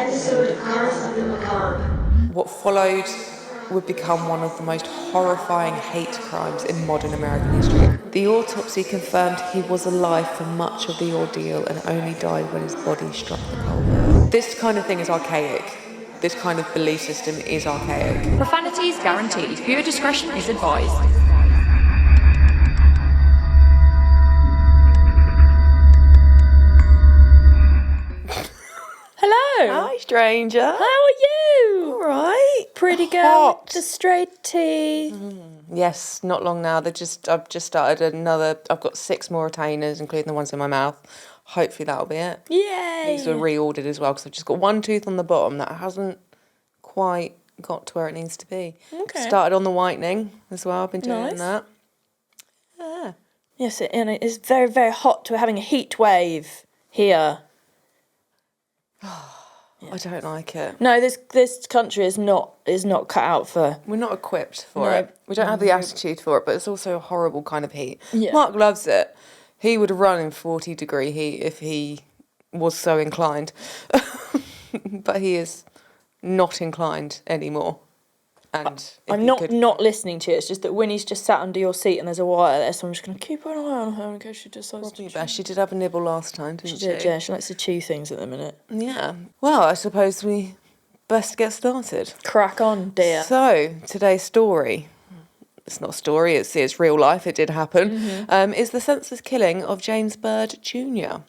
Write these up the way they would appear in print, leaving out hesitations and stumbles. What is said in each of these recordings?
episode of House of the Macabre. What followed would become one of the most horrifying hate crimes in modern American history. The autopsy confirmed he was alive for much of the ordeal and only died when his body struck the culvert. This kind of thing is archaic. This kind of belief system is archaic. Profanity is guaranteed. Viewer discretion is advised. Hello. Hi, stranger. How are you? All right. Pretty girl Hot. with the straight tea. Yes, not long now. I've just started another. I've got 6 more retainers, including the ones in my mouth. Hopefully that'll be it. Yay. These were reordered as well because I've just got one tooth on the bottom that hasn't quite got to where it needs to be. Okay. Started on the whitening as well. I've been doing Nice. that. Yeah. Yes, and it is very, very hot. We're having a heat wave here. I don't like it. No, this country is not cut out for. We're not equipped for No. it. We don't have the attitude for it, but it's also a horrible kind of heat. Yeah. Mark loves it. He would run in 40-degree heat if he was so inclined. But he is not inclined anymore. And if I'm he not could- not listening to it. It's just that Winnie's just sat under your seat and there's a wire there, so I'm just going to keep an eye on her in case she decides to Probably chew. best. She did have a nibble last time, didn't she? She did, yeah. She likes to chew things at the minute. Yeah. Well, I suppose we best get started. Crack on, dear. So, today's story, it's not a story, it's real life, it did happen, is the senseless killing of James Byrd Jr.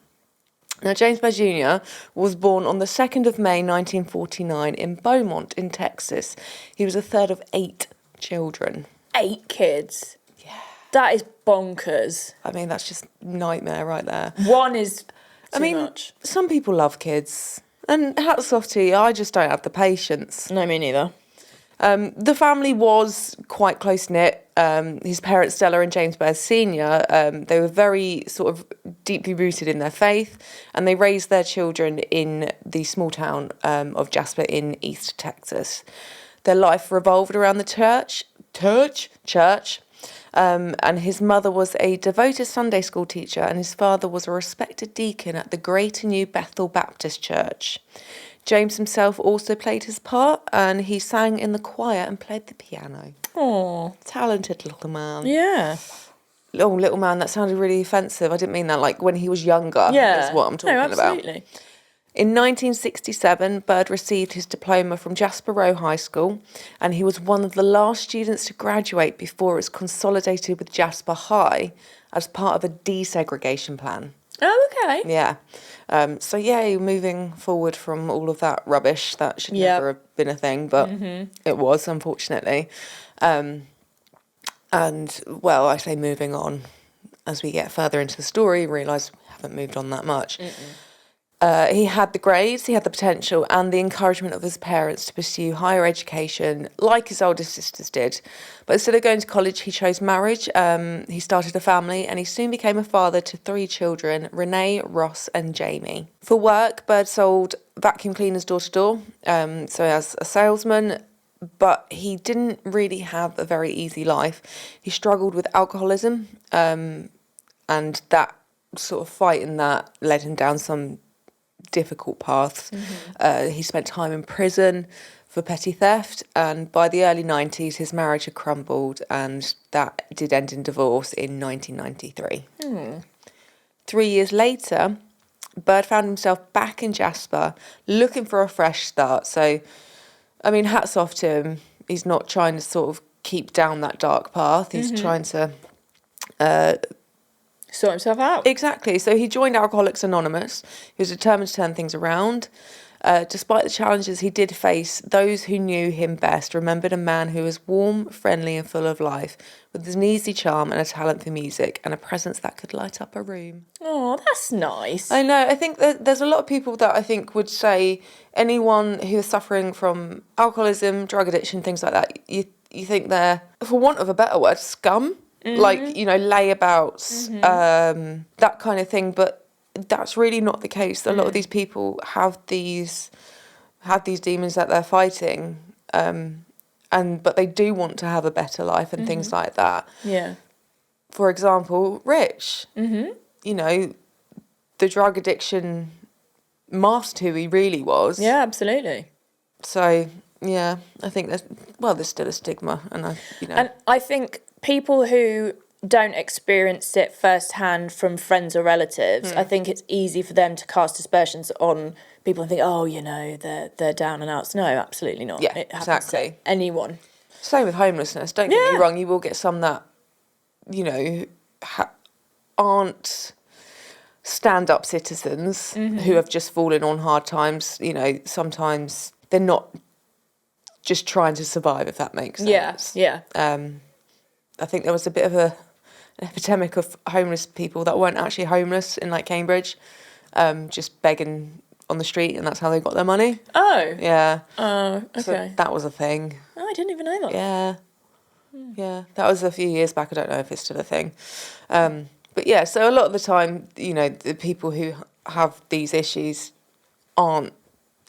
Now, James Byrd Jr. was born on the 2nd of May 1949 in Beaumont in Texas. He was the third of 8 children. 8 kids. Yeah. That is bonkers. I mean, that's just nightmare right there. One is too I mean, much. some people love kids, and hats off to you, I just don't have the patience. No, me neither. The family was quite close-knit. His parents, Stella and James Byrd Sr., they were very sort of deeply rooted in their faith, and they raised their children in the small town of Jasper in East Texas. Their life revolved around the church, and his mother was a devoted Sunday school teacher, and his father was a respected deacon at the Greater New Bethel Baptist Church. James himself also played his part, and he sang in the choir and played the piano. Oh, Talented little man. yeah. Oh, little man, that sounded really offensive. I didn't mean that, like, when he was younger, Yeah. is what I'm talking no, about. absolutely. In 1967, Byrd received his diploma from Jasper High School, and he was one of the last students to graduate before it was consolidated with Jasper High as part of a desegregation plan. Oh, okay. Yeah. So, yeah, moving forward from all of that rubbish, that should Yep. never have been a thing, but it was, unfortunately. And, well, I say moving on. As we get further into the story, realise we haven't moved on that much. He had the grades, he had the potential and the encouragement of his parents to pursue higher education like his older sisters did. But instead of going to college, he chose marriage. He started a family and he soon became a father to 3 children, Renee, Ross and Jamie. For work, Byrd sold vacuum cleaners door to door, so as a salesman, but he didn't really have a very easy life. He struggled with alcoholism, and that sort of fighting that led him down some difficult paths. He spent time in prison for petty theft, and by the early 90s his marriage had crumbled, and that did end in divorce in 1993. 3 years later, Byrd found himself back in Jasper looking for a fresh start. So, I mean, hats off to him. He's not trying to sort of keep down that dark path. He's trying to Sort himself out. Exactly. So he joined Alcoholics Anonymous. He was determined to turn things around. Despite the challenges he did face, those who knew him best remembered a man who was warm, friendly and full of life, with an easy charm and a talent for music and a presence that could light up a room. Oh, that's nice. I know. I think that there's a lot of people that I think would say anyone who is suffering from alcoholism, drug addiction, things like that, you think they're, for want of a better word, scum. Like, you know, layabouts, that kind of thing. But that's really not the case. A lot of these people have these demons that they're fighting, but they do want to have a better life and things like that. Yeah. For example, Rich. You know, the drug addiction masked who he really was. Yeah, absolutely. So, yeah, I think there's still a stigma. And I think people who don't experience it firsthand from friends or relatives, I think it's easy for them to cast aspersions on people and think, oh, they're down and outs. No, absolutely not. Yeah, It happens to exactly. anyone. Same with homelessness. Don't get me wrong, you will get some that, aren't stand-up citizens who have just fallen on hard times. Sometimes they're not just trying to survive, if that makes sense. Yeah. I think there was a bit of an epidemic of homeless people that weren't actually homeless in Cambridge, just begging on the street, and that's how they got their money. Oh. Yeah. Oh, okay. So that was a thing. Oh, I didn't even know that. Yeah. Yeah. That was a few years back. I don't know if it's still a thing. But yeah, so a lot of the time, the people who have these issues aren't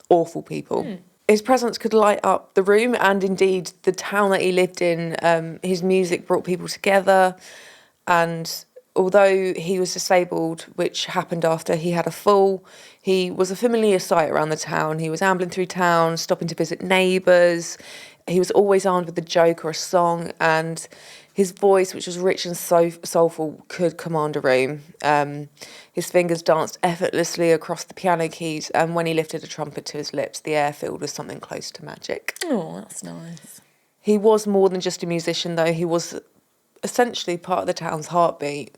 awful people. His presence could light up the room and indeed the town that he lived in. His music brought people together, and although he was disabled, which happened after he had a fall, he was a familiar sight around the town. He was ambling through town, stopping to visit neighbours. He was always armed with a joke or a song, and his voice, which was rich and soulful, could command a room. His fingers danced effortlessly across the piano keys, and when he lifted a trumpet to his lips, the air filled with something close to magic. Oh, that's nice. He was more than just a musician, though. He was essentially part of the town's heartbeat.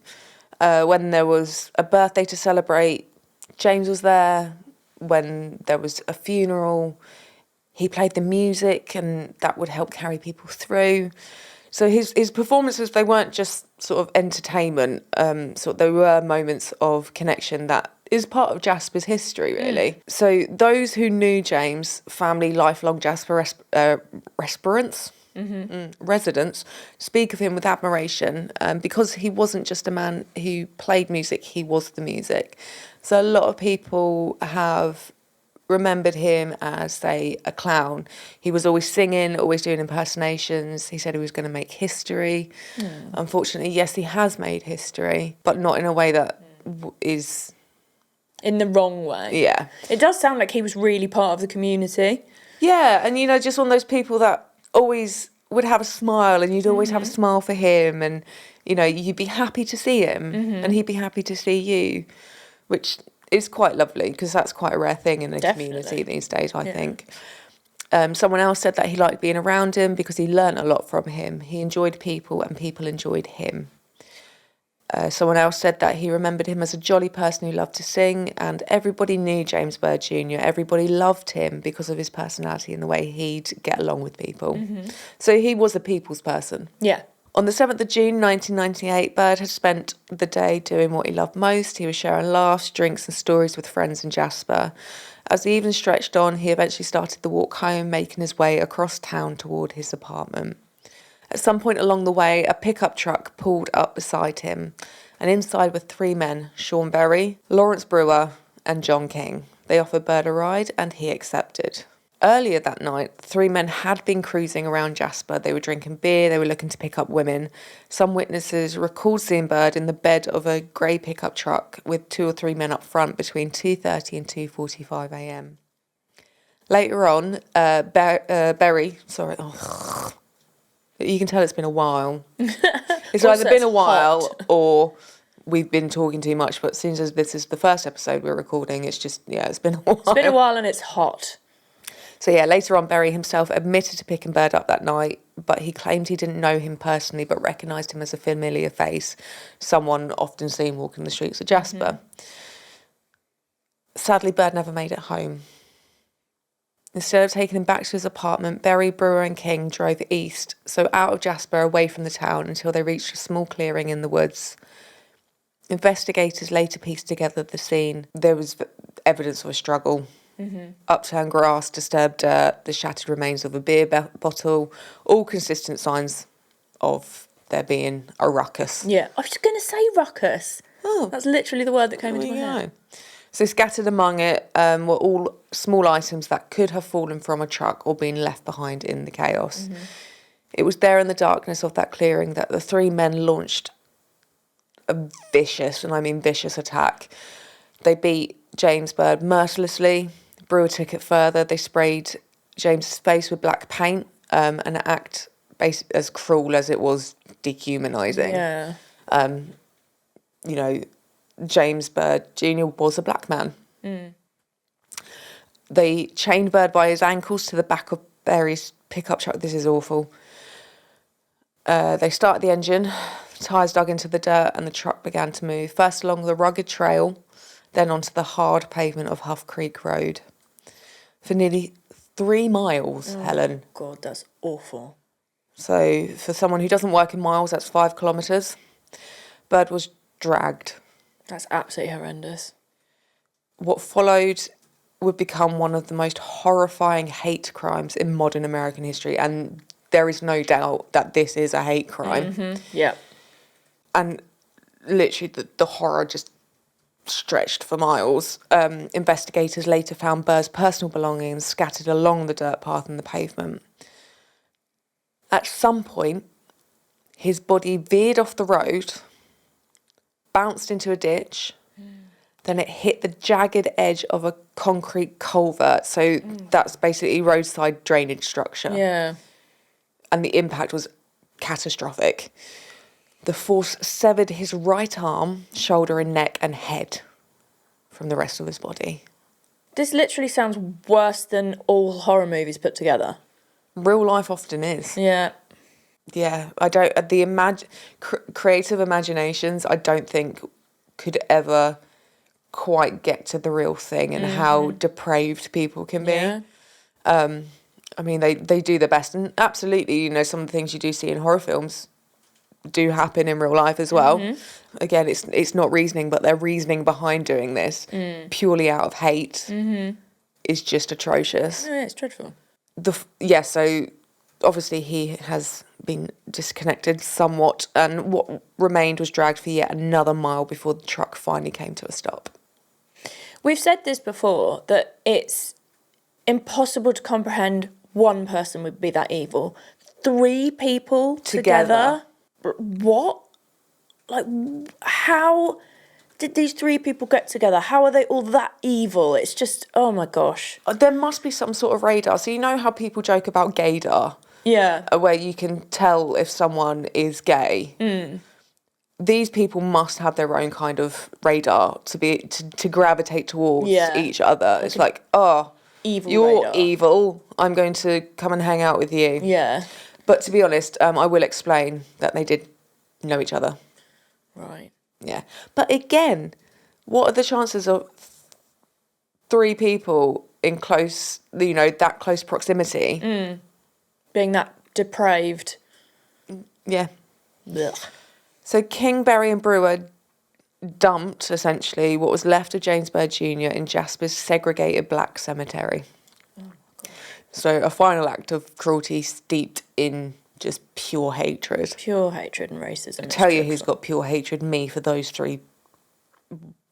When there was a birthday to celebrate, James was there. When there was a funeral, he played the music, and that would help carry people through. So his performances, they weren't just sort of entertainment. They were moments of connection that is part of Jasper's history, really. So those who knew James, family, lifelong Jasper residents, speak of him with admiration because he wasn't just a man who played music, he was the music. So a lot of people have remembered him as, say, a clown. He was always singing, always doing impersonations. He said he was going to make history. Unfortunately, yes, he has made history, but not in a way that is... In the wrong way. Yeah. It does sound like he was really part of the community. Yeah, and, just one of those people that always would have a smile, and you'd always have a smile for him, and, you'd be happy to see him, and he'd be happy to see you, which... is quite lovely, because that's quite a rare thing in the community these days, I think. Someone else said that he liked being around him because he learnt a lot from him. He enjoyed people and people enjoyed him. Someone else said that he remembered him as a jolly person who loved to sing, and everybody knew James Byrd Jr. Everybody loved him because of his personality and the way he'd get along with people. So he was a people's person. Yeah. On the 7th of June 1998, Byrd had spent the day doing what he loved most. He was sharing laughs, drinks and stories with friends in Jasper. As the evening stretched on, he eventually started the walk home, making his way across town toward his apartment. At some point along the way, a pickup truck pulled up beside him, and inside were three men, Sean Berry, Lawrence Brewer and John King. They offered Byrd a ride, and he accepted. Earlier that night, three men had been cruising around Jasper. They were drinking beer, they were looking to pick up women. Some witnesses recalled seeing Byrd in the bed of a grey pickup truck with two or three men up front between 2:30 and 2:45 a.m. Later on, Berry... Sorry. Oh. You can tell it's been a while. It's either been a while or we've been talking too much, but since this is the first episode we're recording, it's just, it's been a while. It's been a while and it's hot. So later on, Berry himself admitted to picking Byrd up that night, but he claimed he didn't know him personally, but recognised him as a familiar face, someone often seen walking the streets of Jasper. Sadly, Byrd never made it home. Instead of taking him back to his apartment, Berry, Brewer and King drove east, so out of Jasper, away from the town, until they reached a small clearing in the woods. Investigators later pieced together the scene. There was evidence of a struggle. Upturned grass, disturbed dirt, the shattered remains of a beer bottle, all consistent signs of there being a ruckus. Yeah, I was just going to say ruckus. Oh. That's literally the word that came into my head. So scattered among it were all small items that could have fallen from a truck or been left behind in the chaos. It was there in the darkness of that clearing that the three men launched a vicious, and I mean vicious, attack. They beat James Byrd mercilessly. Brewer took it further. They sprayed James's face with black paint, an act as cruel as it was dehumanising. Yeah. You know, James Byrd Jr. was a black man. They chained Byrd by his ankles to the back of Berry's pickup truck. This is awful. They started the engine, tyres dug into the dirt, and the truck began to move, first along the rugged trail, then onto the hard pavement of Huff Creek Road. For nearly 3 miles, Helen. God, that's awful. So for someone who doesn't work in miles, that's 5 kilometres. Byrd was dragged. That's absolutely horrendous. What followed would become one of the most horrifying hate crimes in modern American history, and there is no doubt that this is a hate crime. Yeah. And literally the horror just stretched for miles. Investigators later found Byrd's personal belongings scattered along the dirt path and the pavement. At some point, his body veered off the road, bounced into a ditch, then it hit the jagged edge of a concrete culvert. So that's basically roadside drainage structure. Yeah. And the impact was catastrophic. The force severed his right arm, shoulder and neck and head from the rest of his body. This literally sounds worse than all horror movies put together. Real life often is. Yeah. Yeah, I don't. Creative imaginations, I don't think could ever quite get to the real thing and how depraved people can be. Yeah. I mean, they do their best, and absolutely, you know, some of the things you do see in horror films do happen in real life as well. Again, it's not reasoning, but their reasoning behind doing this purely out of hate is just atrocious. Yeah, it's dreadful. So obviously he has been disconnected somewhat, and what remained was dragged for yet another mile before the truck finally came to a stop. We've said this before, that it's impossible to comprehend one person would be that evil. 3 people together? What? Like, how did these 3 people get together? How are they all that evil? It's just, oh my gosh. There must be some sort of radar. So you know how people joke about gaydar? Yeah. Where you can tell if someone is gay. These people must have their own kind of radar to gravitate towards each other. It's like, oh, Evil you're radar. evil. I'm going to come and hang out with you. Yeah. But to be honest, I will explain that they did know each other. Right. Yeah. But again, what are the chances of 3 people in close, you know, that close proximity? Being that depraved. Yeah. Blech. So King, Berry and Brewer dumped, essentially, what was left of James Byrd Jr. in Jasper's segregated black cemetery. So a final act of cruelty steeped in just pure hatred. Pure hatred and racism. I tell you who's got pure hatred, me, for those 3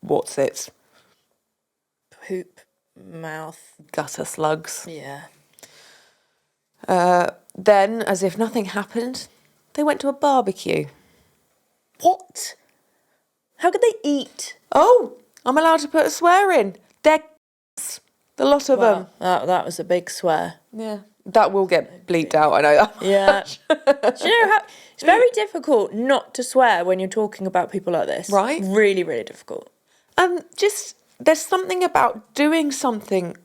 what's-its. Poop, mouth. Gutter slugs. Yeah. Then, as if nothing happened, they went to a barbecue. What? How could they eat? Oh, I'm allowed to put a swear in. They're the lot of them. That was a big swear. Yeah. That will get bleeped out, I know that. Yeah. Do you know how it's very difficult not to swear when you're talking about people like this? Right. Really, really difficult. Just, there's something about doing something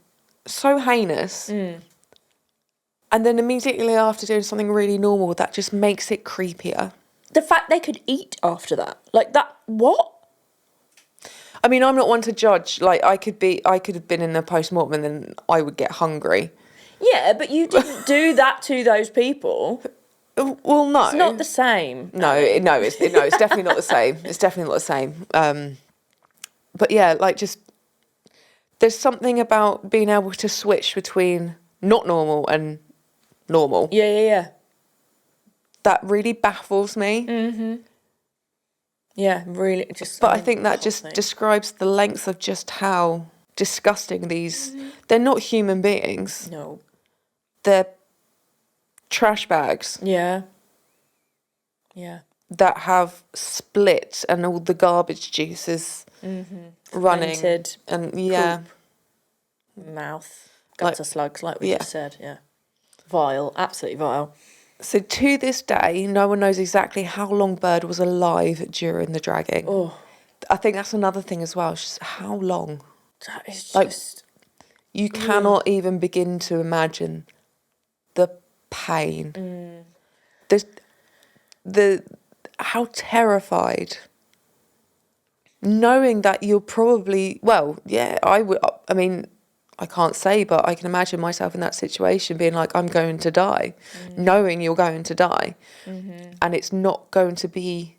so heinous and then immediately after doing something really normal that just makes it creepier. The fact they could eat after that. Like that, what? I mean, I'm not one to judge. Like, I could have been in a post-mortem and then I would get hungry. Yeah, but you didn't do that to those people. Well, no. It's not the same. No, it's definitely not the same. It's definitely not the same. But yeah, like just, there's something about being able to switch between not normal and normal. Yeah. That really baffles me. Yeah, really. But I think that just describes the length of just how disgusting these... They're not human beings. No. They're trash bags. Yeah. That have split and all the garbage juices running fermented and mouth, gutter slugs, like we yeah. just said, yeah. Vile, absolutely vile. So to this day, no one knows exactly how long Byrd was alive during the dragging. Oh, I think that's another thing as well. It's just how long? that is Like, just... You cannot even begin to imagine the pain. The how terrified. Knowing that you're probably, I mean, I can't say, but I can imagine myself in that situation being like, I'm going to die, knowing you're going to die. And it's not going to be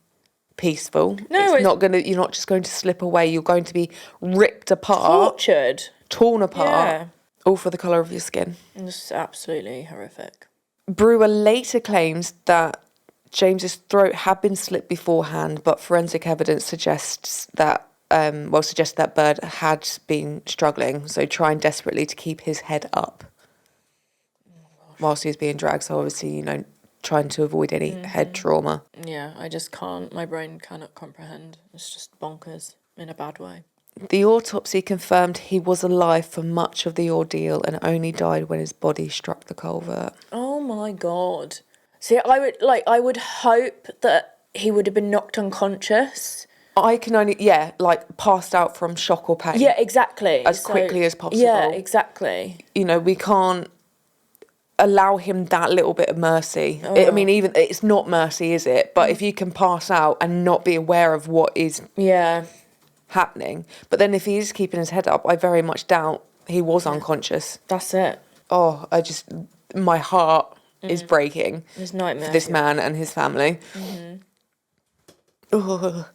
peaceful. No, it's not going to, you're not just going to slip away. You're going to be ripped apart, tortured, torn apart, yeah. all for the colour of your skin. It's absolutely horrific. Brewer later claims that James's throat had been slit beforehand, but forensic evidence suggests that Byrd had been struggling, so trying desperately to keep his head up whilst he was being dragged. So obviously, trying to avoid any head trauma. Yeah, I just can't. My brain cannot comprehend. It's just bonkers in a bad way. The autopsy confirmed he was alive for much of the ordeal and only died when his body struck the culvert. Oh my God. See, I would hope that he would have been knocked unconscious. I can only, passed out from shock or pain. Yeah, exactly. As quickly as possible. Yeah, exactly. We can't allow him that little bit of mercy. I mean, even it's not mercy, is it? But if you can pass out and not be aware of what is happening, but then if he is keeping his head up, I very much doubt he was unconscious. That's it. Oh, my heart is breaking. It's nightmare for this man and his family. A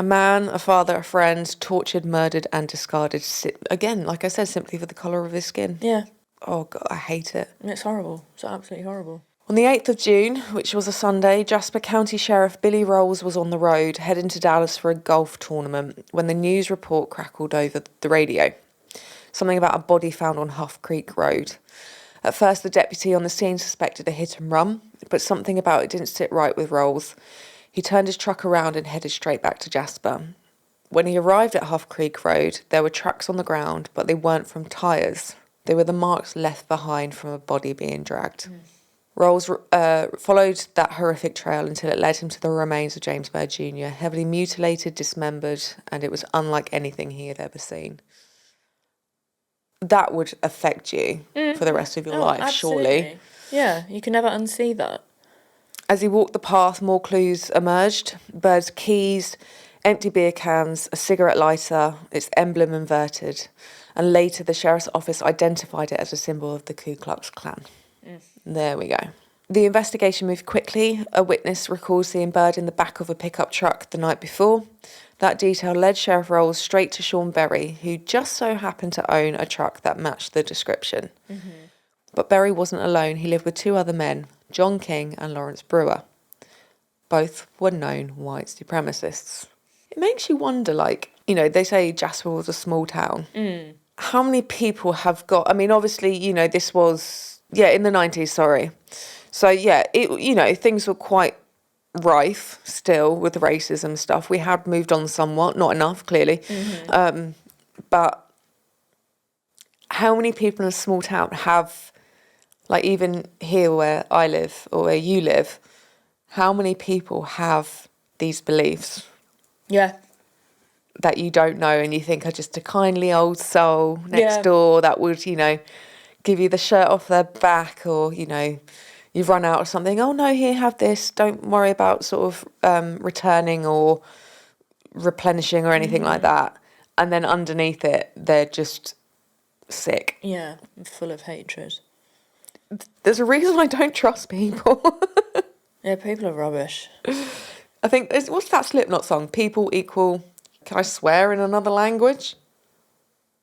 man, a father, a friend, tortured, murdered and discarded. Again, like I said, simply for the colour of his skin. Yeah. Oh, God, I hate it. It's horrible. It's absolutely horrible. On the 8th of June, which was a Sunday, Jasper County Sheriff Billy Rolls was on the road, heading to Dallas for a golf tournament, when the news report crackled over the radio. Something about a body found on Huff Creek Road. At first, the deputy on the scene suspected a hit and run, but something about it didn't sit right with Rolls. He turned his truck around and headed straight back to Jasper. When he arrived at Huff Creek Road, there were tracks on the ground, but they weren't from tyres. They were the marks left behind from a body being dragged. Rolls followed that horrific trail until it led him to the remains of James Byrd Jr., heavily mutilated, dismembered, and it was unlike anything he had ever seen. That would affect you for the rest of your life, absolutely. surely. Yeah, you can never unsee that. As he walked the path, more clues emerged. Byrd's keys, empty beer cans, a cigarette lighter, its emblem inverted. And later the sheriff's office identified it as a symbol of the Ku Klux Klan. There we go. The investigation moved quickly. A witness recalls seeing Byrd in the back of a pickup truck the night before. That detail led Sheriff Rolls straight to Sean Berry, who just so happened to own a truck that matched the description. But Berry wasn't alone. He lived with two other men, John King and Lawrence Brewer. Both were known white supremacists. It makes you wonder, they say Jasper was a small town. How many people have got... I mean, obviously, this was... in the 90s, sorry. So, things were quite rife still with the racism stuff. We had moved on somewhat, not enough, clearly. But how many people in a small town have, even here where I live or where you live, how many people have these beliefs? Yeah. That you don't know and you think are just a kindly old soul next door that would, give you the shirt off their back, or, you've run out of something. Oh, no, here, have this. Don't worry about sort of returning or replenishing or anything like that. And then underneath it, they're just sick. Yeah, full of hatred. There's a reason I don't trust people. Yeah, people are rubbish. I think, what's that Slipknot song? People equal, can I swear in another language?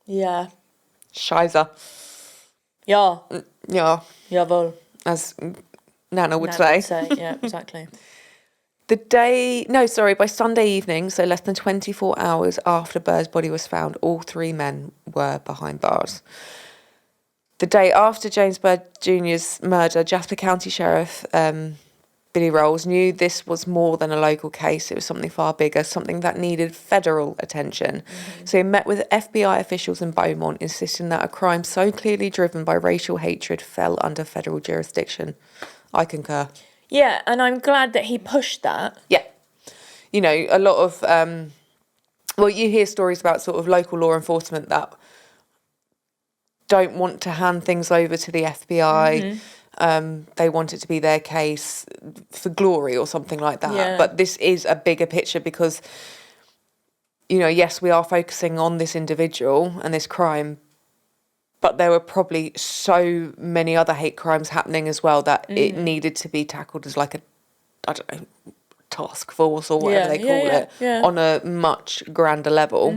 Yeah. Scheiße. Ja. Yeah. Jawohl. As Nana would say. Yeah, exactly. By Sunday evening, so less than 24 hours after Byrd's body was found, all three men were behind bars. The day after James Byrd Jr.'s murder, Jasper County Sheriff Billy Rolls knew this was more than a local case. It was something far bigger, something that needed federal attention. So he met with FBI officials in Beaumont, insisting that a crime so clearly driven by racial hatred fell under federal jurisdiction. I concur. Yeah, and I'm glad that he pushed that. Yeah. You know, a lot of, you hear stories about sort of local law enforcement that don't want to hand things over to the FBI. They want it to be their case for glory or something like that. Yeah. But this is a bigger picture because, you know, yes, we are focusing on this individual and this crime, but there were probably so many other hate crimes happening as well that it needed to be tackled as like a, I don't know, task force or whatever they call it, on a much grander level.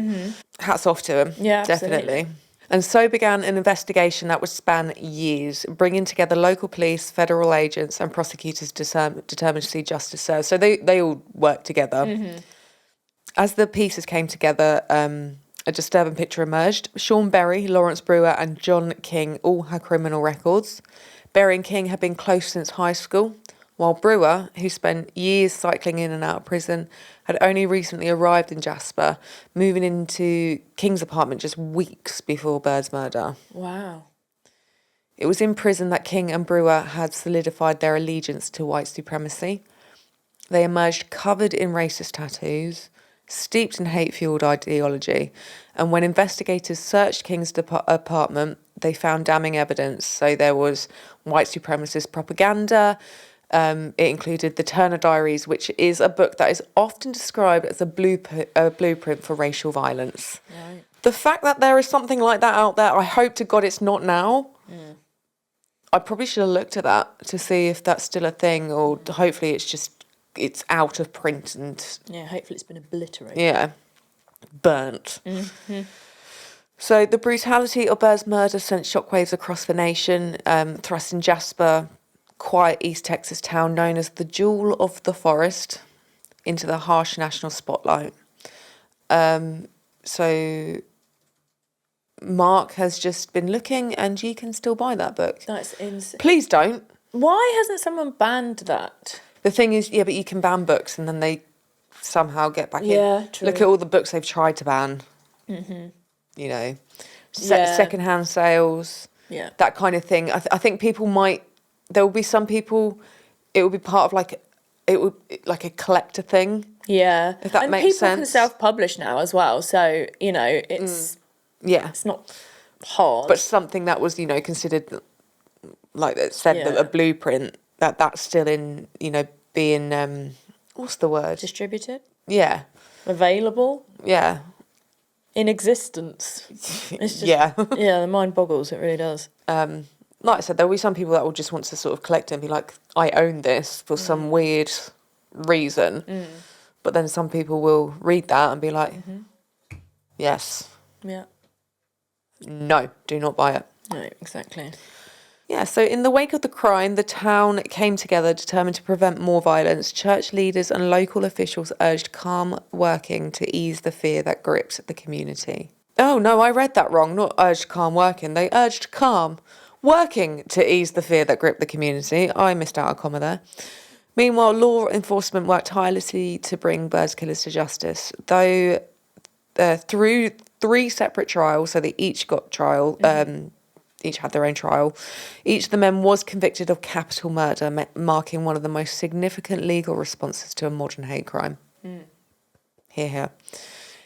Hats off to him, definitely. Absolutely. And so began an investigation that would span years, bringing together local police, federal agents and prosecutors determined to see justice served. So they all worked together. As the pieces came together, a disturbing picture emerged. Sean Berry, Lawrence Brewer and John King all had criminal records. Berry and King had been close since high school, while Brewer, who spent years cycling in and out of prison, had only recently arrived in Jasper, moving into King's apartment just weeks before Byrd's murder. Wow. It was in prison that King and Brewer had solidified their allegiance to white supremacy. They emerged covered in racist tattoos, steeped in hate-fueled ideology, and when investigators searched King's apartment, they found damning evidence. So there was white supremacist propaganda. It included the Turner Diaries, which is a book that is often described as a blueprint for racial violence. Right. The fact that there is something like that out there, I hope to God it's not now. I probably should have looked at that to see if that's still a thing, or hopefully it's out of print and... Yeah, hopefully it's been obliterated. Yeah, burnt. So the brutality of Byrd's murder sent shockwaves across the nation, thrusting Jasper, quiet East Texas town known as the Jewel of the Forest, into the harsh national spotlight. So Mark has just been looking, and you can still buy that book. That's insane. Please don't. Why hasn't someone banned that? The thing is, yeah, but you can ban books and then they somehow get back in. Yeah, true. Look at all the books they've tried to ban. You know, secondhand sales, that kind of thing. I think people might... There will be some people, it will be part of like a collector thing. Yeah. If that and makes sense. people can self-publish now as well, so, you know, it's not hard. But something that was, you know, considered, like it said, a blueprint, that's still in, you know, being, what's the word? Distributed? Yeah. Available? Yeah. In existence. It's just, yeah, the mind boggles, it really does. Like I said, there'll be some people that will just want to sort of collect it and be like, I own this for some weird reason. But then some people will read that and be like, yes. Yeah. No, do not buy it. No, exactly. Yeah, so in the wake of the crime, the town came together determined to prevent more violence. Church leaders and local officials urged calm working to ease the fear that gripped the community. Oh, no, I read that wrong. Not urged calm working. They urged calm working to ease the fear that gripped the community. I missed out a comma there. Meanwhile, law enforcement worked tirelessly to bring Byrd's killers to justice. Though through 3 separate trials, so they each got trial, each had their own trial, each of the men was convicted of capital murder, marking one of the most significant legal responses to a modern hate crime. Hear, hear.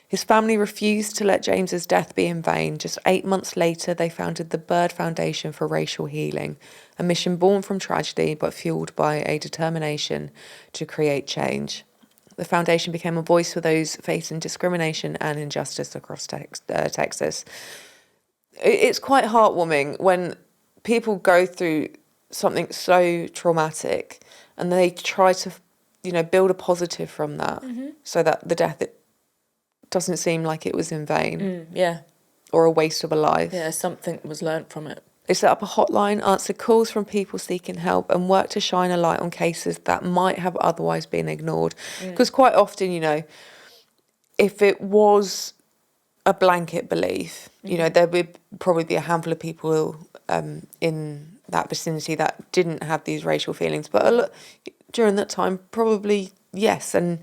His family refused to let James's death be in vain. Just 8 months later, they founded the Byrd Foundation for Racial Healing, a mission born from tragedy but fueled by a determination to create change. The foundation became a voice for those facing discrimination and injustice across Texas. It's quite heartwarming when people go through something so traumatic and they try to, you know, build a positive from that so that the death... doesn't seem like it was in vain. Or a waste of a life. Yeah, something was learnt from it. They set up a hotline, answered calls from people seeking help and worked to shine a light on cases that might have otherwise been ignored. Because quite often, you know, if it was a blanket belief, you know, there would probably be a handful of people in that vicinity that didn't have these racial feelings. But during that time, probably yes. And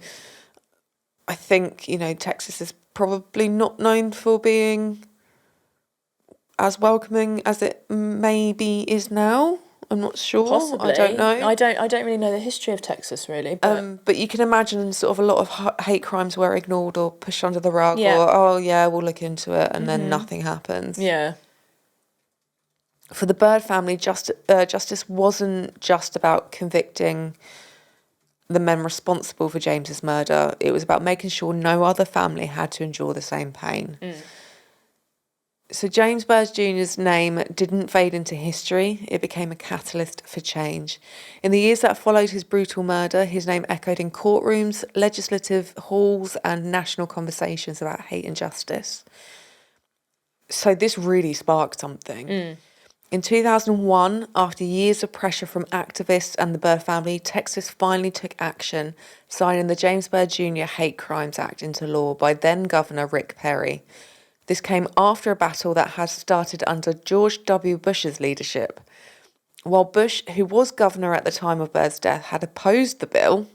I think, Texas is probably not known for being as welcoming as it maybe is now. I'm not sure. Possibly. I don't know. I don't really know the history of Texas, really. But you can imagine sort of a lot of hate crimes were ignored or pushed under the rug, Yeah. or, oh yeah, we'll look into it, and then nothing happens. Yeah. For the Byrd family, justice wasn't just about convicting the men responsible for James's murder. It was about making sure no other family had to endure the same pain. So James Byrd Jr.'s name didn't fade into history. It became a catalyst for change. In the years that followed his brutal murder, his name echoed in courtrooms, legislative halls, and national conversations about hate and justice. So this really sparked something. In 2001, after years of pressure from activists and the Byrd family, Texas finally took action, signing the James Byrd Jr. Hate Crimes Act into law by then Governor Rick Perry. This came after a battle that had started under George W. Bush's leadership. While Bush, who was governor at the time of Byrd's death, had opposed the bill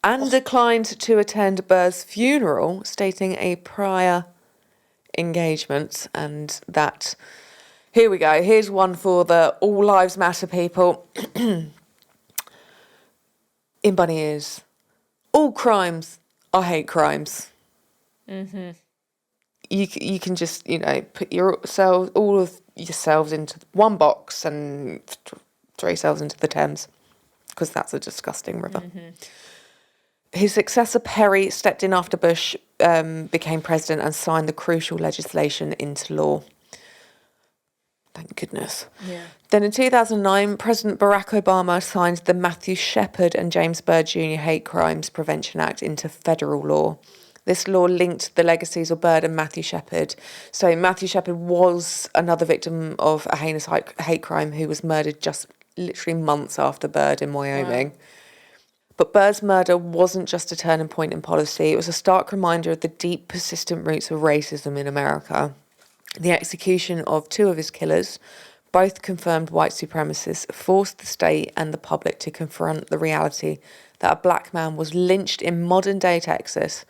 and declined to attend Byrd's funeral, stating a prior engagement, and that... Here we go. Here's one for the All Lives Matter people. In bunny ears. All crimes are hate crimes. You can just, put all of yourselves into one box and throw yourselves into the Thames, because that's a disgusting river. His successor, Perry, stepped in after Bush became president and signed the crucial legislation into law. Thank goodness. Yeah. Then in 2009, President Barack Obama signed the Matthew Shepard and James Byrd Jr. Hate Crimes Prevention Act into federal law. This law linked the legacies of Byrd and Matthew Shepard. So Matthew Shepard was another victim of a heinous hate crime who was murdered just literally months after Byrd in Wyoming. Wow. But Byrd's murder wasn't just a turning point in policy. It was a stark reminder of the deep, persistent roots of racism in America. The execution of two of his killers, both confirmed white supremacists, forced the state and the public to confront the reality that a black man was lynched in modern-day Texas.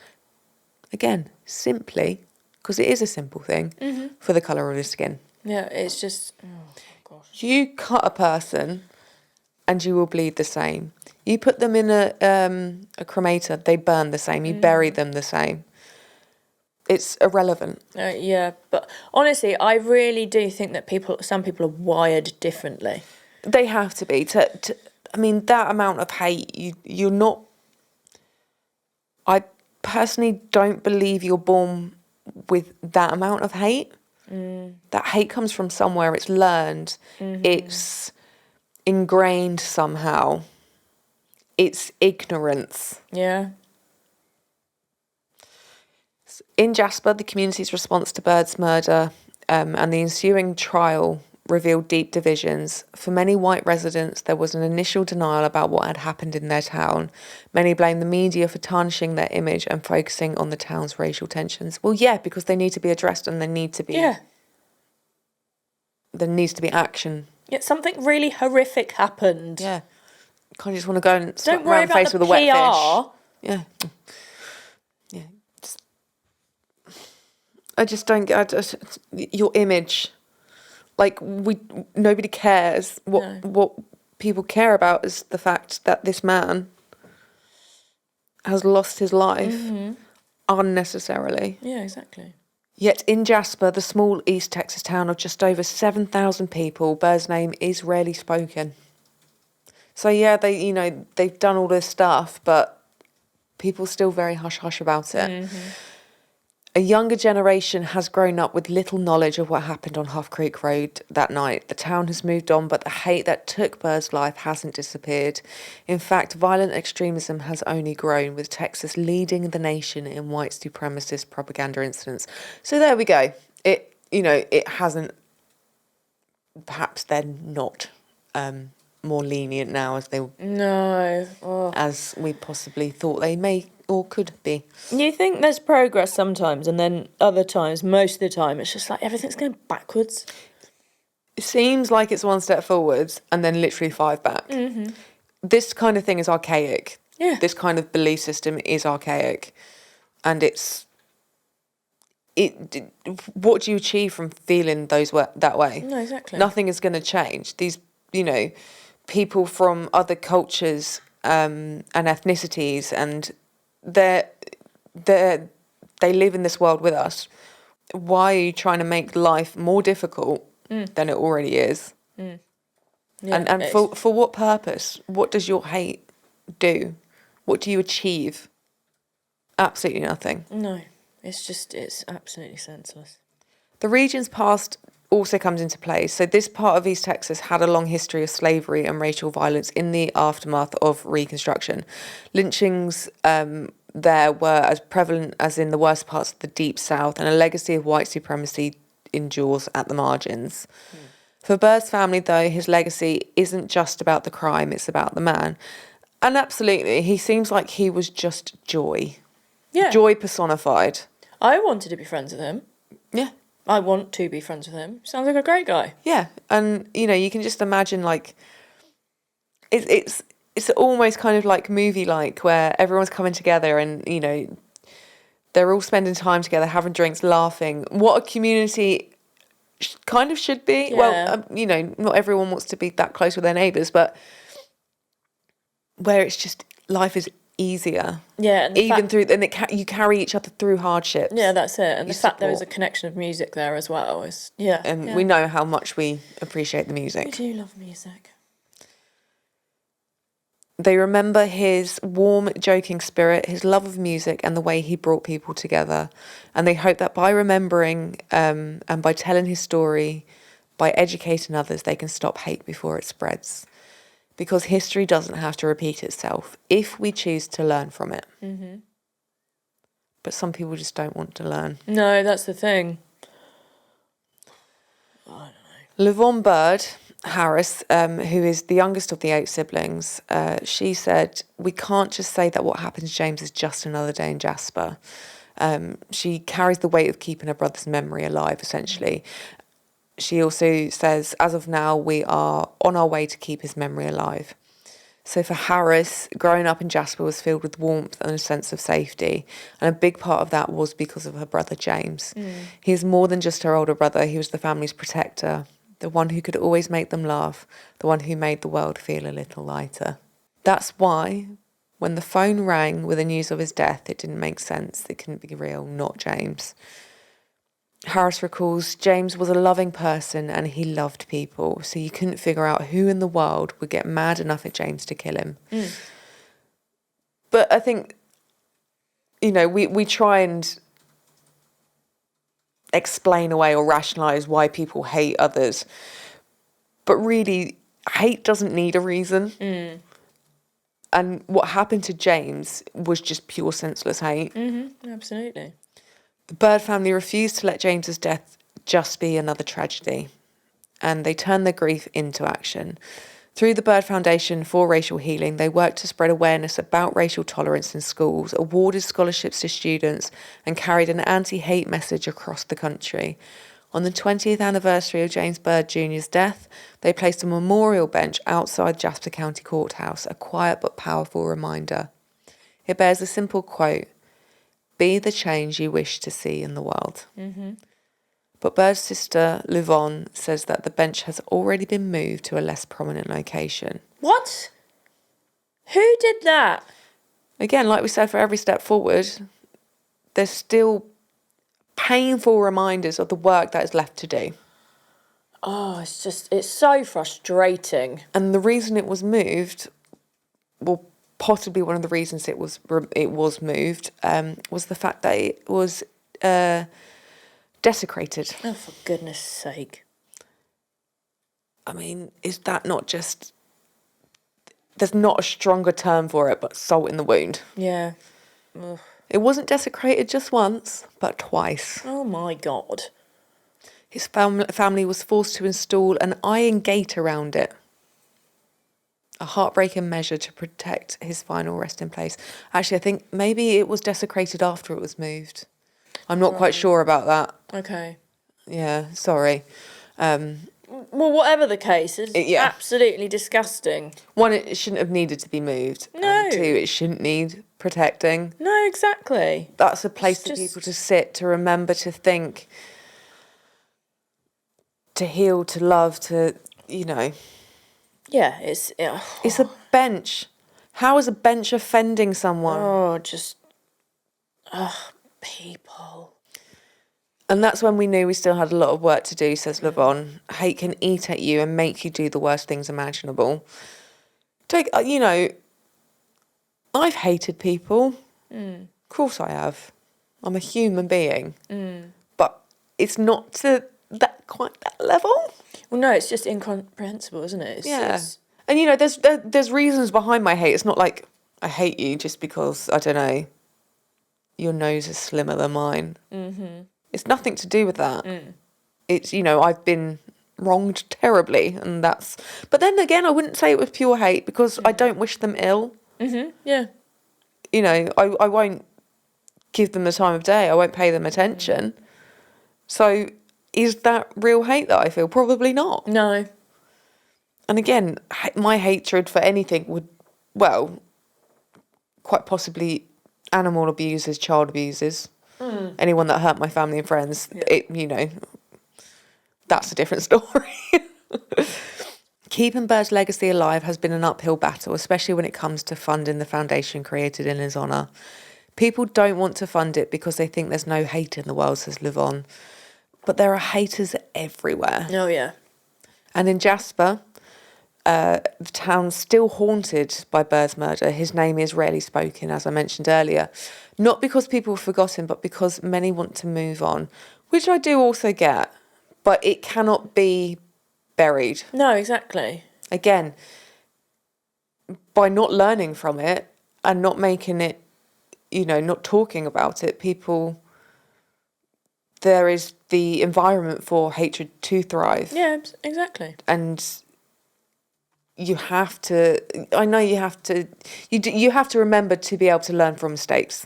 Again, simply, because it is a simple thing, for the colour of his skin. Yeah, it's just... Oh, gosh. You cut a person and you will bleed the same. You put them in a cremator, they burn the same. You bury them the same. It's irrelevant. Yeah, but honestly, I really do think that some people are wired differently. They have to be. I mean, that amount of hate, you're not... I personally don't believe you're born with that amount of hate. That hate comes from somewhere. It's learned. It's ingrained somehow. It's ignorance. Yeah. In Jasper, the community's response to Byrd's murder and the ensuing trial revealed deep divisions. For many white residents, there was an initial denial about what had happened in their town. Many blamed the media for tarnishing their image and focusing on the town's racial tensions. Well, yeah, because they need to be addressed and there needs to be action. Yeah, something really horrific happened. Yeah. You can't just want to go and slap Don't worry around the face about with the a wet PR. fish. Yeah. I just don't get your image. Like, nobody cares. What people care about is the fact that this man has lost his life unnecessarily. Yeah, exactly. Yet in Jasper, the small East Texas town of just over 7,000 people, Byrd's name is rarely spoken. So yeah, they've done all this stuff, but people still very hush-hush about it. A younger generation has grown up with little knowledge of what happened on Huff Creek Road that night. The town has moved on, but the hate that took Byrd's life hasn't disappeared. In fact, violent extremism has only grown, with Texas leading the nation in white supremacist propaganda incidents. So there we go. It hasn't... Perhaps they're not more lenient now as we possibly thought they may or could be. You think there's progress sometimes, and then other times, most of the time, it's just like everything's going backwards. It seems like it's one step forwards and then literally 5 back. this kind of thing is archaic. Yeah. This kind of belief system is archaic. And what do you achieve from feeling that way? No, exactly. Nothing is going to change. These, people from other cultures and ethnicities, and they live in this world with us. Why are you trying to make life more difficult than it already is? Yeah, and for what purpose? What does your hate do? What do you achieve? Absolutely nothing. No, it's absolutely senseless. The region's past also comes into play. So this part of East Texas had a long history of slavery and racial violence in the aftermath of Reconstruction. Lynchings there were as prevalent as in the worst parts of the Deep South, and a legacy of white supremacy endures at the margins. For Byrd's family, though, his legacy isn't just about the crime, it's about the man. And absolutely, he seems like he was just joy. Yeah. Joy personified. I wanted to be friends with him. Yeah. I want to be friends with him. Sounds like a great guy. Yeah. And, you can just imagine, like, it's almost kind of like movie-like, where everyone's coming together and, they're all spending time together, having drinks, laughing. What a community kind of should be. Yeah. Well, not everyone wants to be that close with their neighbours, but where it's just life is easier. Yeah. And you carry each other through hardships. Yeah, that's it. And the fact there is a support. connection of music there as well is, And we know how much we appreciate the music. We do love music. They remember his warm, joking spirit, his love of music, and the way he brought people together. And they hope that by remembering and by telling his story, by educating others, they can stop hate before it spreads. Because history doesn't have to repeat itself if we choose to learn from it. Mm-hmm. But some people just don't want to learn. No, that's the thing. I don't know. Lavonne Byrd Harris, who is the youngest of the 8 siblings, she said, "We can't just say that what happened to James is just another day in Jasper." She carries the weight of keeping her brother's memory alive, essentially. She also says, as of now, we are on our way to keep his memory alive. So for Harris, growing up in Jasper was filled with warmth and a sense of safety. And a big part of that was because of her brother, James. He is more than just her older brother. He was the family's protector, the one who could always make them laugh, the one who made the world feel a little lighter. That's why, when the phone rang with the news of his death, it didn't make sense. It couldn't be real, not James. Harris recalls, James was a loving person and he loved people, so you couldn't figure out who in the world would get mad enough at James to kill him. But I think, we try and explain away or rationalise why people hate others. But really, hate doesn't need a reason. And what happened to James was just pure senseless hate. Mm-hmm, absolutely. The Byrd family refused to let James's death just be another tragedy, and they turned their grief into action. Through the Byrd Foundation for Racial Healing, they worked to spread awareness about racial tolerance in schools, awarded scholarships to students, and carried an anti-hate message across the country. On the 20th anniversary of James Byrd Jr.'s death, they placed a memorial bench outside Jasper County Courthouse, a quiet but powerful reminder. It bears a simple quote, "Be the change you wish to see in the world." Mm-hmm. But Byrd's sister, Lavonne, says that the bench has already been moved to a less prominent location. What? Who did that? Again, like we said, for every step forward, there's still painful reminders of the work that is left to do. Oh, it's so frustrating. And the reason it was moved, well, possibly one of the reasons it was moved, was the fact that it was desecrated. Oh, for goodness sake. I mean, is that not just... There's not a stronger term for it, but salt in the wound. Yeah. Ugh. It wasn't desecrated just once, but twice. Oh my God. His family was forced to install an iron gate around it. A heartbreaking measure to protect his final resting place. Actually, I think maybe it was desecrated after it was moved. I'm not quite sure about that. Okay. Yeah, sorry. Well, whatever the case, is absolutely disgusting. One, it shouldn't have needed to be moved. No. And two, it shouldn't need protecting. No, exactly. That's a place for people to sit, to remember, to think, to heal, to love, to, you know. Yeah, it's... It's a bench. How is a bench offending someone? Oh, just... people. And that's when we knew we still had a lot of work to do, says Lavon. Hate can eat at you and make you do the worst things imaginable. You know, I've hated people. Of course I have. I'm a human being. But it's not to quite that level. Well, no, it's just incomprehensible, isn't it? It's, And, you know, there's reasons behind my hate. It's not like I hate you just because, I don't know, your nose is slimmer than mine. It's nothing to do with that. It's, you know, I've been wronged terribly, and that's... But then again, I wouldn't say it was pure hate, because I don't wish them ill. Yeah. You know, I won't give them the time of day. I won't pay them attention. So is that real hate that I feel? Probably not. No. And again, my hatred for anything would, well, quite possibly animal abusers, child abusers, anyone that hurt my family and friends, you know, that's a different story. Keeping Byrd's legacy alive has been an uphill battle, especially when it comes to funding the foundation created in his honour. People don't want to fund it because they think there's no hate in the world, says Lavon. But there are haters everywhere. Oh, yeah. And in Jasper, the town's still haunted by Byrd's murder. His name is rarely spoken, as I mentioned earlier. Not because people have forgotten, but because many want to move on, which I do also get. But it cannot be buried. No, exactly. Again, by not learning from it and not making it, you know, not talking about it, there is the environment for hatred to thrive. Yeah, exactly. And you have to remember to be able to learn from mistakes.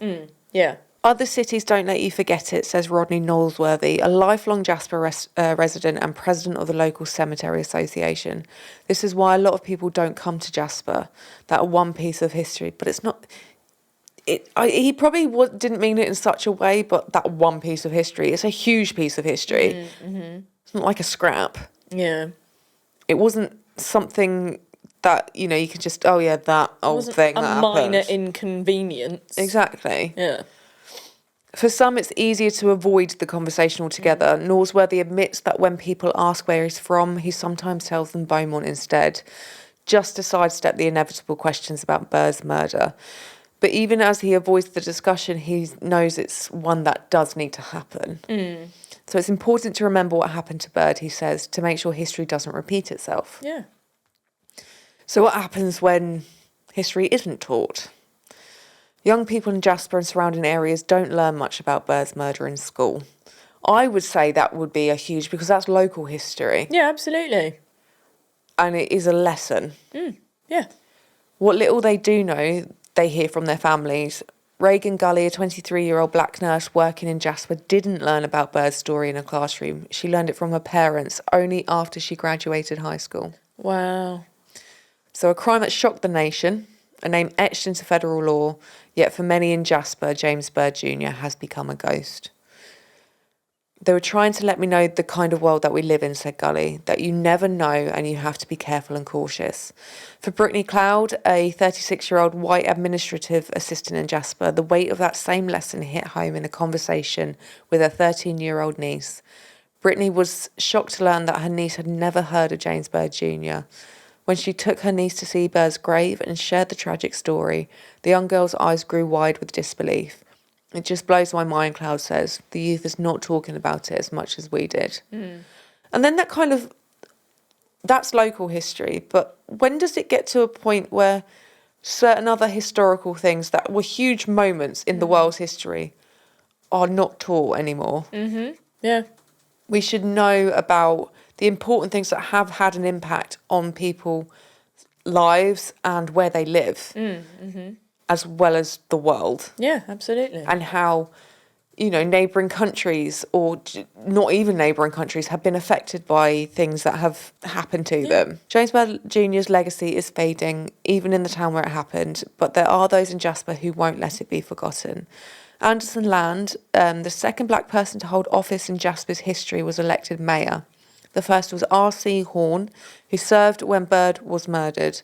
Yeah. Other cities don't let you forget it, says Rodney Knowlesworthy, a lifelong Jasper resident and president of the local cemetery association. This is why a lot of people don't come to Jasper, that one piece of history. But it's not... he probably didn't mean it in such a way, but that one piece of history, it's a huge piece of history. It's not like a scrap. Yeah. It wasn't something that, you know, you could just, that old thing that happened. A minor inconvenience. Exactly. Yeah. For some, it's easier to avoid the conversation altogether. Knowlesworthy admits that when people ask where he's from, he sometimes tells them Beaumont instead, just to sidestep the inevitable questions about Byrd's murder. But even as he avoids the discussion, he knows it's one that does need to happen. So it's important to remember what happened to Byrd, he says, to make sure history doesn't repeat itself. Yeah. So what happens when history isn't taught? Young people in Jasper and surrounding areas don't learn much about Byrd's murder in school. I would say that would be a huge, because that's local history. Yeah, absolutely. And it is a lesson. Yeah. What little they do know, they hear from their families. Reagan Gully, a 23-year-old black nurse working in Jasper, didn't learn about Byrd's story in a classroom. She learned it from her parents only after she graduated high school. Wow. So a crime that shocked the nation, a name etched into federal law, yet for many in Jasper, James Byrd Jr. has become a ghost. They were trying to let me know the kind of world that we live in, said Gully, that you never know and you have to be careful and cautious. For Brittany Cloud, a 36-year-old white administrative assistant in Jasper, the weight of that same lesson hit home in a conversation with her 13-year-old niece. Brittany was shocked to learn that her niece had never heard of James Byrd Jr. When she took her niece to see Byrd's grave and shared the tragic story, the young girl's eyes grew wide with disbelief. It just blows my mind, Cloud says. The youth is not talking about it as much as we did. And then that's local history. But when does it get to a point where certain other historical things that were huge moments in the world's history are not taught anymore? Yeah. We should know about the important things that have had an impact on people's lives and where they live, as well as the world. Yeah, absolutely. And how, neighbouring countries or not even neighbouring countries have been affected by things that have happened to them. James Byrd Jr.'s legacy is fading, even in the town where it happened, but there are those in Jasper who won't let it be forgotten. Anderson Land, the second black person to hold office in Jasper's history, was elected mayor. The first was R.C. Horn, who served when Byrd was murdered.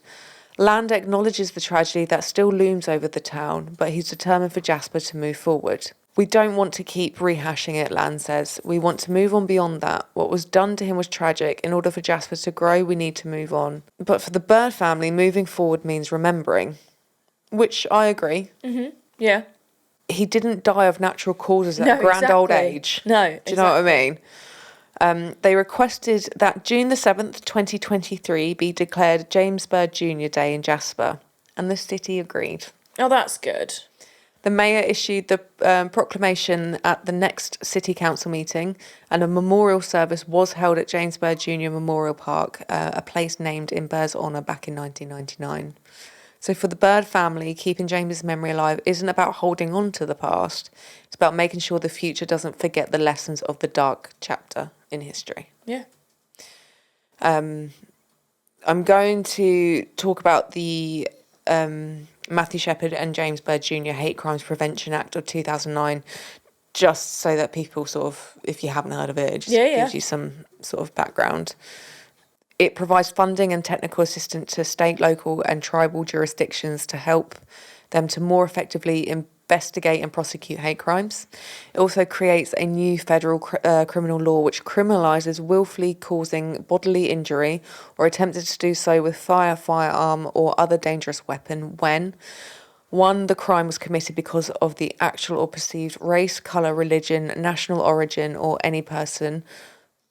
Land acknowledges the tragedy that still looms over the town, but he's determined for Jasper to move forward. We don't want to keep rehashing it, Land says. We want to move on beyond that. What was done to him was tragic. In order for Jasper to grow, we need to move on. But for the Byrd family, moving forward means remembering, which I agree. Mm-hmm. Yeah. He didn't die of natural causes at a grand old age. No, Do you know what I mean? They requested that June the 7th, 2023 be declared James Byrd Jr. Day in Jasper, and the city agreed. Oh, that's good. The mayor issued the proclamation at the next city council meeting, and a memorial service was held at James Byrd Jr. Memorial Park, a place named in Byrd's honour back in 1999. So for the Byrd family, keeping James's memory alive isn't about holding on to the past. It's about making sure the future doesn't forget the lessons of the dark chapter in history. Yeah. I'm going to talk about the Matthew Shepherd and James Byrd Jr. Hate Crimes Prevention Act of 2009, just so that people sort of, if you haven't heard of it, it just gives you some sort of background. It provides funding and technical assistance to state, local and tribal jurisdictions to help them to more effectively investigate and prosecute hate crimes. It also creates a new federal criminal law which criminalises willfully causing bodily injury or attempted to do so with firearm or other dangerous weapon when 1. The crime was committed because of the actual or perceived race, colour, religion, national origin or any person,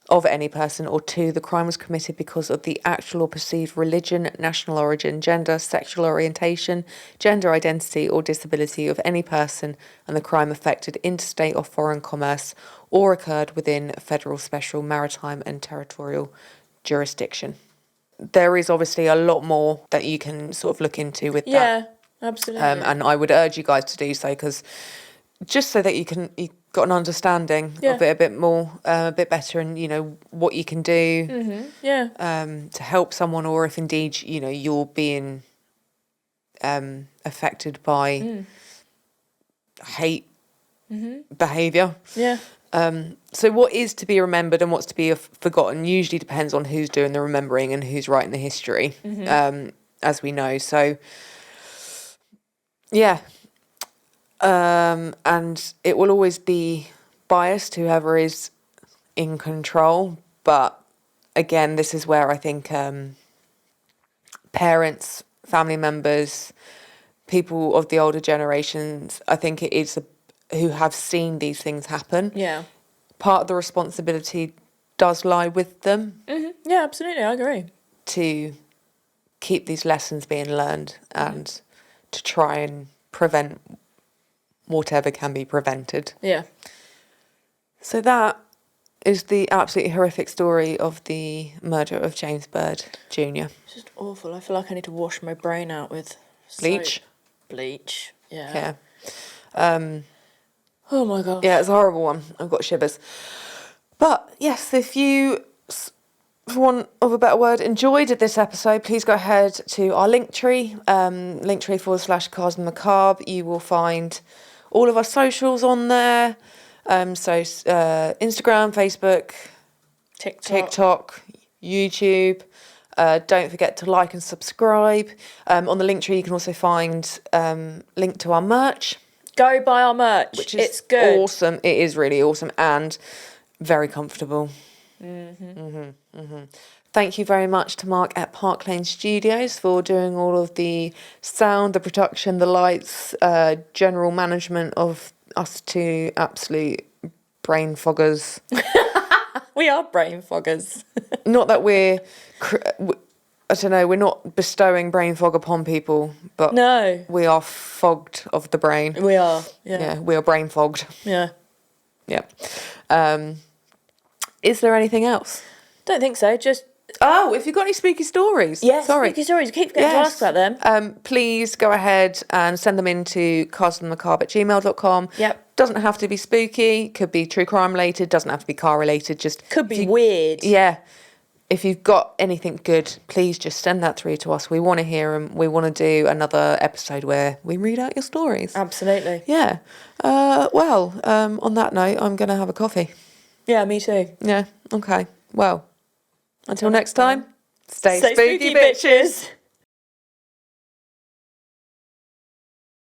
or 2, the crime was committed because of the actual or perceived religion, national origin, gender, sexual orientation, gender identity or disability of any person, and the crime affected interstate or foreign commerce or occurred within federal, special, maritime and territorial jurisdiction. There is obviously a lot more that you can sort of look into with that. Yeah, absolutely. And I would urge you guys to do so, because just so that you got an understanding of it a bit more, a bit better, and what you can do to help someone, or if indeed you're being affected by hate behaviour. So what is to be remembered and what's to be forgotten usually depends on who's doing the remembering and who's writing the history, as we know. So and it will always be biased, whoever is in control. But again, this is where I think parents, family members, people of the older generations, I think it is who have seen these things happen. Yeah. Part of the responsibility does lie with them. Yeah, absolutely. I agree. To keep these lessons being learned and to try and prevent whatever can be prevented. Yeah. So that is the absolutely horrific story of the murder of James Byrd Jr. It's just awful. I feel like I need to wash my brain out with bleach. Bleach. Yeah. Oh my God. Yeah, it's a horrible one. I've got shivers. But yes, if you, for want of a better word, enjoyed this episode, please go ahead to our Linktree, Linktree/Cars and Macabre. You will find all of our socials on there. Instagram, Facebook, TikTok, YouTube. Don't forget to like and subscribe. On the Linktree, you can also find link to our merch. Go buy our merch. Which is it's good. Awesome. It is really awesome and very comfortable. Thank you very much to Mark at Park Lane Studios for doing all of the sound, the production, the lights, general management of us two absolute brain foggers. We are brain foggers. Not that we're, I don't know, we're not bestowing brain fog upon people, but no, we are fogged of the brain. We are, Yeah, we are brain fogged. Yeah. Yeah. Is there anything else? Don't think so, just... Oh, if you've got any spooky stories. Yes, sorry. spooky stories. Keep forgetting to ask about them. Please go ahead and send them in to carsandmacabre@gmail.com. Yep. Doesn't have to be spooky. Could be true crime related. Doesn't have to be car related. Just Could be weird. Yeah. If you've got anything good, please just send that through to us. We want to hear them. We want to do another episode where we read out your stories. Absolutely. Yeah. On that note, I'm going to have a coffee. Yeah, me too. Yeah. Okay. Well, until next time, stay spooky, bitches.